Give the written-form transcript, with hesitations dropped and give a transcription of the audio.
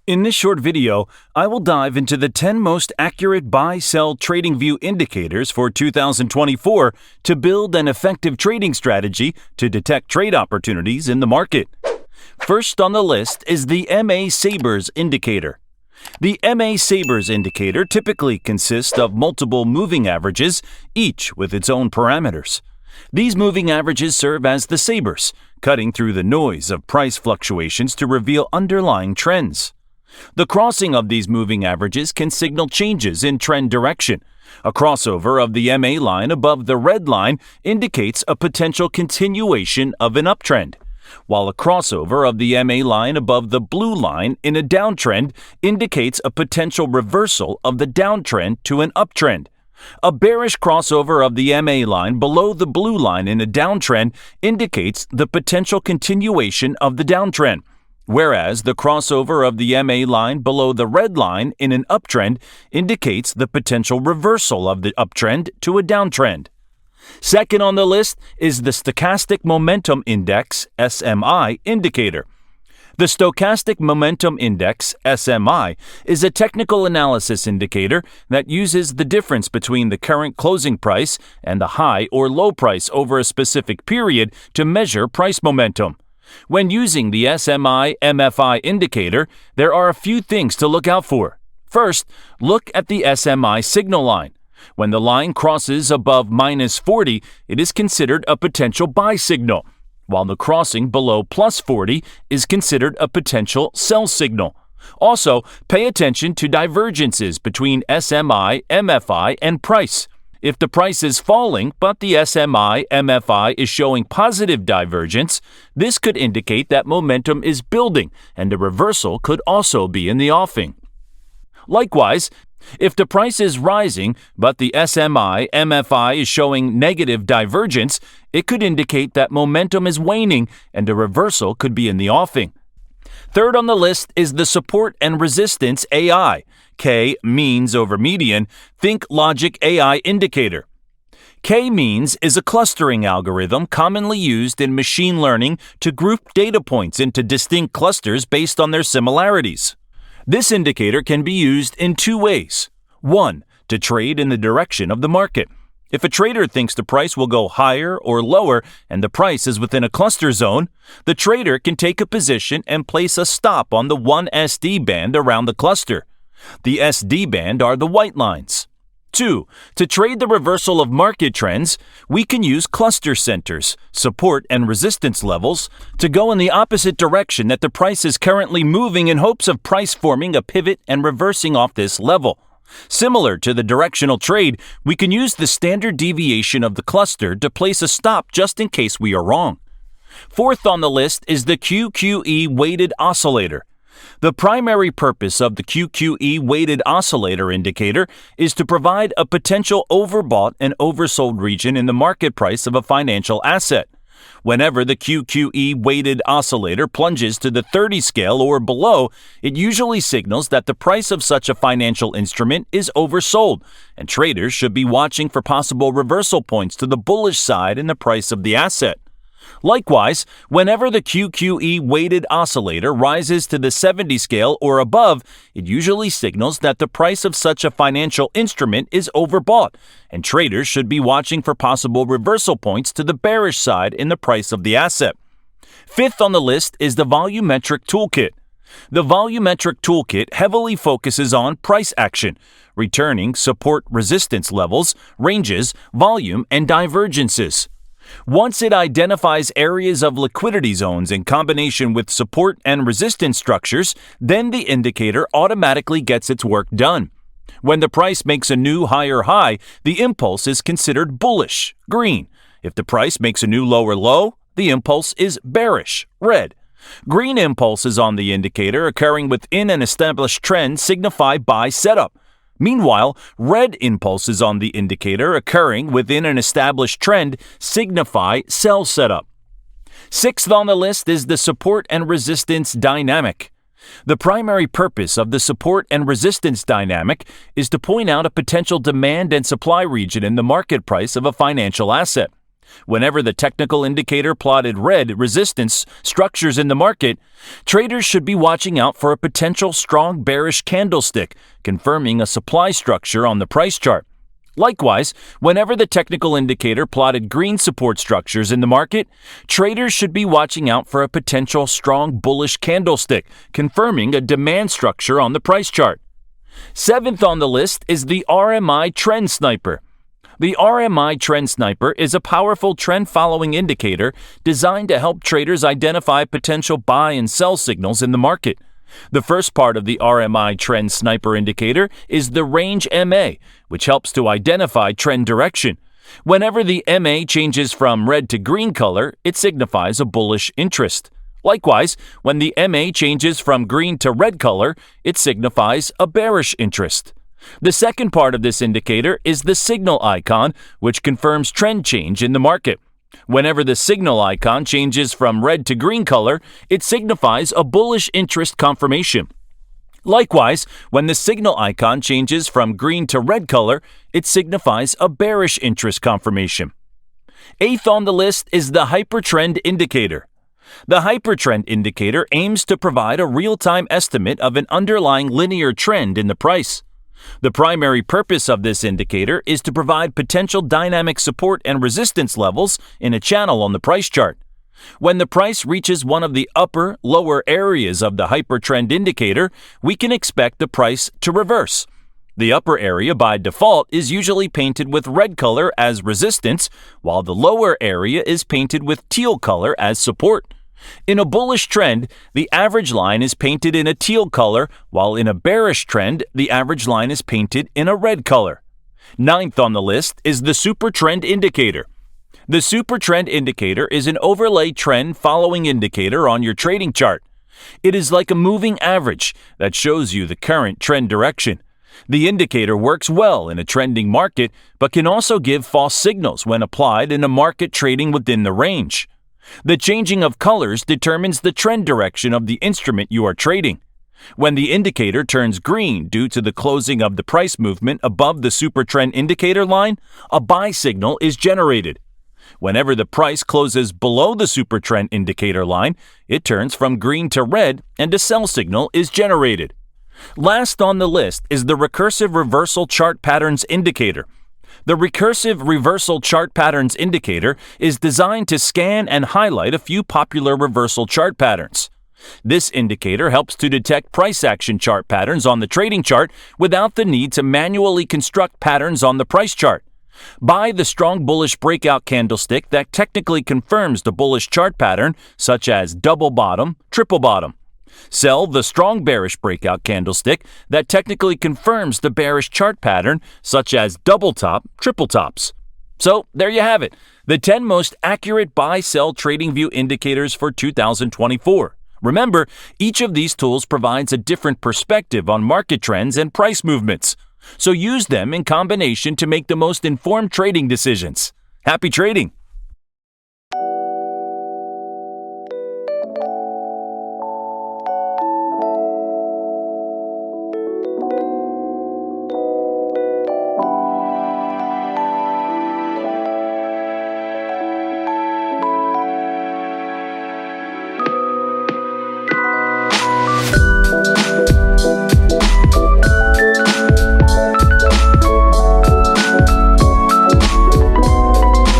In this short video, I will dive into the 10 most accurate buy-sell TradingView indicators for 2024 to build an effective trading strategy to detect trade opportunities in the market. First on the list is the MA Sabres indicator. The MA Sabres indicator typically consists of multiple moving averages, each with its own parameters. These moving averages serve as the sabers, cutting through the noise of price fluctuations to reveal underlying trends. The crossing of these moving averages can signal changes in trend direction. A crossover of the MA line above the red line indicates a potential continuation of an uptrend, while a crossover of the MA line above the blue line in a downtrend indicates a potential reversal of the downtrend to an uptrend. A bearish crossover of the MA line below the blue line in a downtrend indicates the potential continuation of the downtrend, whereas the crossover of the MA line below the red line in an uptrend indicates the potential reversal of the uptrend to a downtrend. Second on the list is the Stochastic Momentum Index (SMI) indicator. The Stochastic Momentum Index (SMI) is a technical analysis indicator that uses the difference between the current closing price and the high or low price over a specific period to measure price momentum. When using the SMI MFI indicator, there are a few things to look out for. First, look at the SMI signal line. When the line crosses above -40, it is considered a potential buy signal, while the crossing below +40 is considered a potential sell signal. Also, pay attention to divergences between SMI, MFI, and price. If the price is falling but the SMI, MFI is showing positive divergence, this could indicate that momentum is building and a reversal could also be in the offing. Likewise, if the price is rising but the SMI, MFI is showing negative divergence, it could indicate that momentum is waning and a reversal could be in the offing. Third on the list is the Support and Resistance AI, K-means over median, Think Logic AI indicator. K-means is a clustering algorithm commonly used in machine learning to group data points into distinct clusters based on their similarities. This indicator can be used in two ways. One, to trade in the direction of the market. If a trader thinks the price will go higher or lower and the price is within a cluster zone, the trader can take a position and place a stop on the 1 SD band around the cluster. The SD band are the white lines. 2. To trade the reversal of market trends, we can use cluster centers, support and resistance levels, to go in the opposite direction that the price is currently moving in hopes of price forming a pivot and reversing off this level. Similar to the directional trade, we can use the standard deviation of the cluster to place a stop just in case we are wrong. Fourth on the list is the QQE Weighted Oscillator. The primary purpose of the QQE Weighted Oscillator indicator is to provide a potential overbought and oversold region in the market price of a financial asset. Whenever the QQE Weighted Oscillator plunges to the 30 scale or below, it usually signals that the price of such a financial instrument is oversold, and traders should be watching for possible reversal points to the bullish side in the price of the asset. Likewise, whenever the QQE Weighted Oscillator rises to the 70 scale or above, it usually signals that the price of such a financial instrument is overbought, and traders should be watching for possible reversal points to the bearish side in the price of the asset. Fifth on the list is the Volumetric Toolkit. The Volumetric Toolkit heavily focuses on price action, returning support-resistance levels, ranges, volume, and divergences. Once it identifies areas of liquidity zones in combination with support and resistance structures, then the indicator automatically gets its work done. When the price makes a new higher high, the impulse is considered bullish, green. If the price makes a new lower low, the impulse is bearish, red. Green impulses on the indicator occurring within an established trend signify buy setup. Meanwhile, red impulses on the indicator occurring within an established trend signify sell setup. Sixth on the list is the Support and Resistance Dynamic. The primary purpose of the Support and Resistance Dynamic is to point out a potential demand and supply region in the market price of a financial asset. Whenever the technical indicator plotted red resistance structures in the market, traders should be watching out for a potential strong bearish candlestick, confirming a supply structure on the price chart. Likewise, whenever the technical indicator plotted green support structures in the market, traders should be watching out for a potential strong bullish candlestick, confirming a demand structure on the price chart. Seventh on the list is the RMI Trend Sniper. The RMI Trend Sniper is a powerful trend-following indicator designed to help traders identify potential buy and sell signals in the market. The first part of the RMI Trend Sniper indicator is the range MA, which helps to identify trend direction. Whenever the MA changes from red to green color, it signifies a bullish interest. Likewise, when the MA changes from green to red color, it signifies a bearish interest. The second part of this indicator is the signal icon, which confirms trend change in the market. Whenever the signal icon changes from red to green color, it signifies a bullish interest confirmation. Likewise, when the signal icon changes from green to red color, it signifies a bearish interest confirmation. Eighth on the list is the Hypertrend indicator. The Hypertrend indicator aims to provide a real-time estimate of an underlying linear trend in the price. The primary purpose of this indicator is to provide potential dynamic support and resistance levels in a channel on the price chart. When the price reaches one of the upper-lower areas of the Hypertrend indicator, we can expect the price to reverse. The upper area by default is usually painted with red color as resistance, while the lower area is painted with teal color as support. In a bullish trend, the average line is painted in a teal color, while in a bearish trend, the average line is painted in a red color. Ninth on the list is the SuperTrend indicator. The SuperTrend indicator is an overlay trend following indicator on your trading chart. It is like a moving average that shows you the current trend direction. The indicator works well in a trending market, but can also give false signals when applied in a market trading within the range. The changing of colors determines the trend direction of the instrument you are trading. When the indicator turns green due to the closing of the price movement above the SuperTrend indicator line, a buy signal is generated. Whenever the price closes below the SuperTrend indicator line, it turns from green to red and a sell signal is generated. Last on the list is the Recursive Reversal Chart Patterns indicator. The Recursive Reversal Chart Patterns indicator is designed to scan and highlight a few popular reversal chart patterns. This indicator helps to detect price action chart patterns on the trading chart without the need to manually construct patterns on the price chart. Buy the strong bullish breakout candlestick that technically confirms the bullish chart pattern, such as double bottom, triple bottom. Sell the strong bearish breakout candlestick that technically confirms the bearish chart pattern, such as double top, triple tops. So there you have it, the 10 most accurate buy-sell TradingView indicators for 2024. Remember, each of these tools provides a different perspective on market trends and price movements. So use them in combination to make the most informed trading decisions. Happy trading!